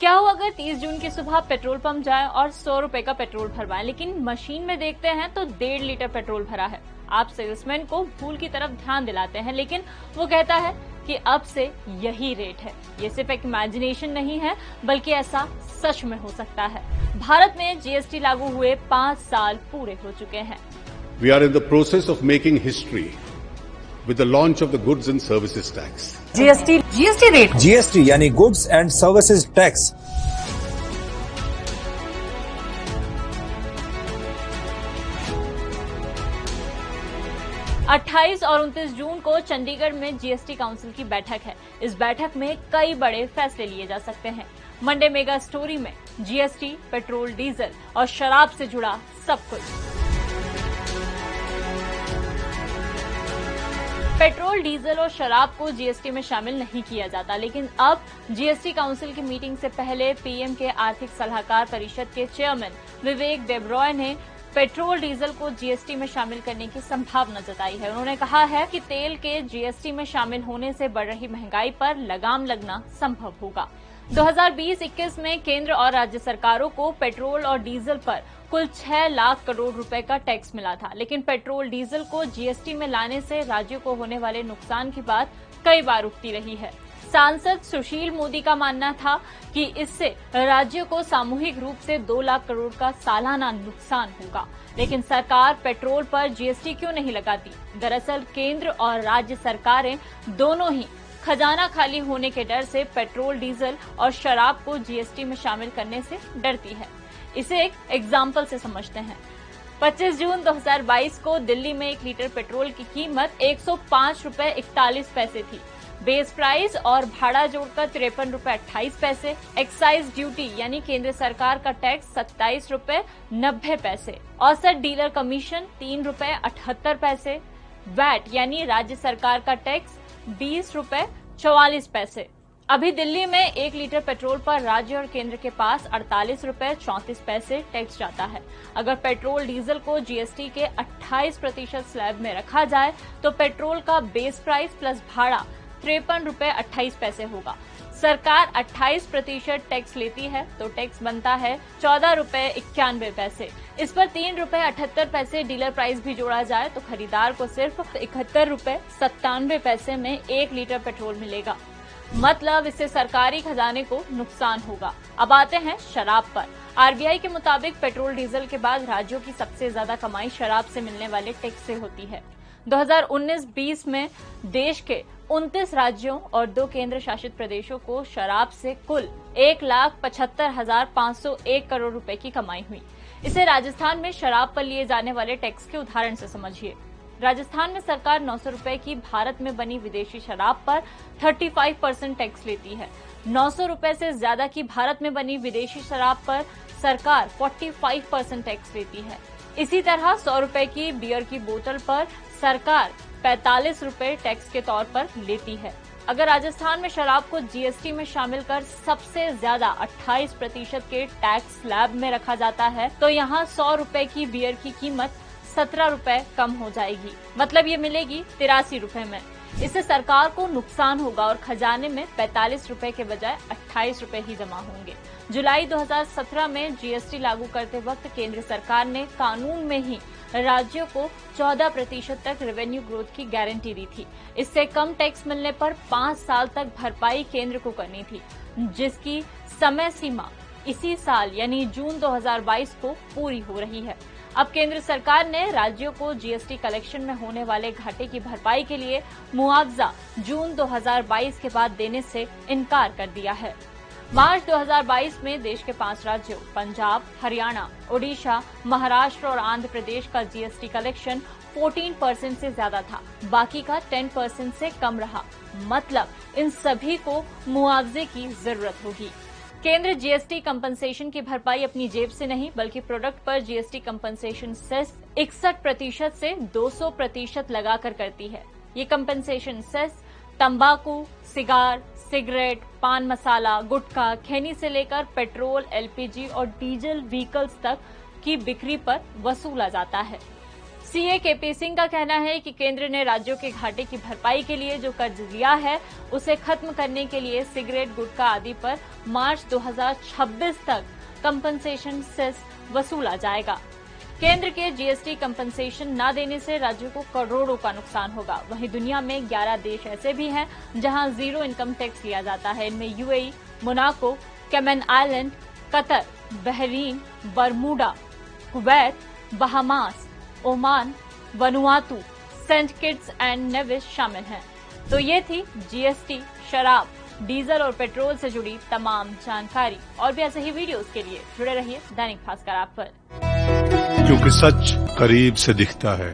क्या हो अगर 30 जून की सुबह पेट्रोल पंप जाए और 100 रुपए का पेट्रोल भरवाएं, लेकिन मशीन में देखते हैं तो 1.5 लीटर पेट्रोल भरा है। आप सेल्समैन को भूल की तरफ ध्यान दिलाते हैं, लेकिन वो कहता है कि अब से यही रेट है। ये सिर्फ एक इमेजिनेशन नहीं है, बल्कि ऐसा सच में हो सकता है। भारत में जीएसटी लागू हुए 5 साल पूरे हो चुके हैं। We are in the process of making history with the launch of the Goods and Services Tax. GST rate GST यानी गुड्स एंड सर्विसेज टैक्स। अट्ठाईस और 29 जून को चंडीगढ़ में जीएसटी काउंसिल की बैठक है। इस बैठक में कई बड़े फैसले लिए जा सकते हैं। मंडे मेगा स्टोरी में जीएसटी, पेट्रोल, डीजल और शराब से जुड़ा सब कुछ। पेट्रोल, डीजल और शराब को जीएसटी में शामिल नहीं किया जाता, लेकिन अब जीएसटी काउंसिल की मीटिंग से पहले पीएम के आर्थिक सलाहकार परिषद के चेयरमैन विवेक देबरॉय ने पेट्रोल, डीजल को जीएसटी में शामिल करने की संभावना जताई है। उन्होंने कहा है कि तेल के जीएसटी में शामिल होने से बढ़ रही महंगाई पर लगाम लगना संभव होगा। 2020-21 में केंद्र और राज्य सरकारों को पेट्रोल और डीजल पर कुल 6 लाख करोड़ रुपए का टैक्स मिला था, लेकिन पेट्रोल, डीजल को जीएसटी में लाने से राज्यों को होने वाले नुकसान की बात कई बार उठती रही है। सांसद सुशील मोदी का मानना था कि इससे राज्यों को सामूहिक रूप से 2 लाख करोड़ का सालाना नुकसान होगा, लेकिन सरकार पेट्रोल पर जीएसटी क्यों नहीं लगाती? दरअसल केंद्र और राज्य सरकारें दोनों ही खजाना खाली होने के डर से पेट्रोल, डीजल और शराब को जीएसटी में शामिल करने से डरती है। इसे एक एग्जाम्पल से समझते हैं। 25 जून 2022 को दिल्ली में 1 लीटर पेट्रोल की कीमत 105 रुपए 41 पैसे थी। बेस प्राइस और भाड़ा जोड़कर 53 रुपए 28 पैसे, एक्साइज ड्यूटी यानी केंद्र सरकार का टैक्स 27 रुपए 90 पैसे, औसत डीलर कमीशन 3 रुपए 78 पैसे, वैट यानी राज्य सरकार का टैक्स 20 रुपए 44 पैसे। अभी दिल्ली में 1 लीटर पेट्रोल पर राज्य और केंद्र के पास 48 रुपए 34 पैसे टैक्स जाता है। अगर पेट्रोल, डीजल को जीएसटी के 28% स्लैब में रखा जाए तो पेट्रोल का बेस प्राइस प्लस भाड़ा 53 रुपए 28 पैसे होगा। सरकार 28% टैक्स लेती है तो टैक्स बनता है 14 रुपए 91 पैसे। इस पर 3 रुपए 78 पैसे डीलर प्राइस भी जोड़ा जाए तो खरीदार को सिर्फ 71 रुपए 97 पैसे में 1 लीटर पेट्रोल मिलेगा। मतलब इससे सरकारी खजाने को नुकसान होगा। अब आते हैं शराब पर। आरबीआई के मुताबिक पेट्रोल, डीजल के बाद राज्यों की सबसे ज्यादा कमाई शराब से मिलने वाले टैक्स से होती है। 2019-20 में देश के 29 राज्यों और 2 केंद्र शासित प्रदेशों को शराब से कुल 1,75,501 करोड़ रुपए की कमाई हुई। इसे राजस्थान में शराब पर लिए जाने वाले टैक्स के उदाहरण से समझिए। राजस्थान में सरकार 900 रुपए की भारत में बनी विदेशी शराब पर 35% टैक्स लेती है। 900 रुपए से ज्यादा की भारत में बनी विदेशी शराब पर सरकार 45% टैक्स लेती है। इसी तरह 100 रुपए की बियर की बोतल पर सरकार 45 रुपए टैक्स के तौर पर लेती है। अगर राजस्थान में शराब को जीएसटी में शामिल कर सबसे ज्यादा 28% के टैक्स स्लैब में रखा जाता है तो यहाँ 100 रुपए की बियर की कीमत 17 रुपए कम हो जाएगी। मतलब ये मिलेगी 83 रुपए में। इससे सरकार को नुकसान होगा और खजाने में 45 रुपए के बजाय 28 रुपए ही जमा होंगे। जुलाई 2017 में जीएसटी लागू करते वक्त केंद्र सरकार ने कानून में ही राज्यों को 14% तक रेवेन्यू ग्रोथ की गारंटी दी थी। इससे कम टैक्स मिलने पर 5 साल तक भरपाई केंद्र को करनी थी, जिसकी समय सीमा इसी साल यानी जून 2022 को पूरी हो रही है। अब केंद्र सरकार ने राज्यों को जीएसटी कलेक्शन में होने वाले घाटे की भरपाई के लिए मुआवजा जून 2022 के बाद देने से इनकार कर दिया है। मार्च 2022 में देश के 5 राज्यों पंजाब, हरियाणा, ओडिशा, महाराष्ट्र और आंध्र प्रदेश का जीएसटी कलेक्शन 14% से ज्यादा था, बाकी का 10% से कम रहा। मतलब इन सभी को मुआवजे की जरूरत होगी। केंद्र जीएसटी कंपनसेशन की भरपाई अपनी जेब से नहीं बल्कि प्रोडक्ट पर जीएसटी कंपनसेशन सेस 61% से 200% लगाकर करती है। ये कंपनसेशन सेस तंबाकू, सिगार, सिगरेट, पान मसाला, गुटखा, खैनी से लेकर पेट्रोल, एलपीजी और डीजल व्हीकल्स तक की बिक्री पर वसूला जाता है। सीए केपी सिंह का कहना है कि केंद्र ने राज्यों के घाटे की भरपाई के लिए जो कर्ज लिया है उसे खत्म करने के लिए सिगरेट, गुटखा आदि पर मार्च 2026 तक कंपनसेशन सेस वसूला जाएगा। केंद्र के जीएसटी कंपनसेशन न देने से राज्यों को करोड़ों का नुकसान होगा। वहीं दुनिया में 11 देश ऐसे भी हैं जहां जीरो इनकम टैक्स लिया जाता है। इनमें UAE, Monaco, Cayman Island, Qatar, Bahrain, Bermuda, Kuwait, Bahamas, Oman, Vanuatu, Saint Kitts and Nevis शामिल हैं। तो ये थी जीएसटी, शराब, डीजल और पेट्रोल से जुड़ी तमाम जानकारी। और भी ऐसे ही वीडियोस के लिए जुड़े रहिए दैनिक भास्कर ऐप पर, क्योंकि सच करीब से दिखता है।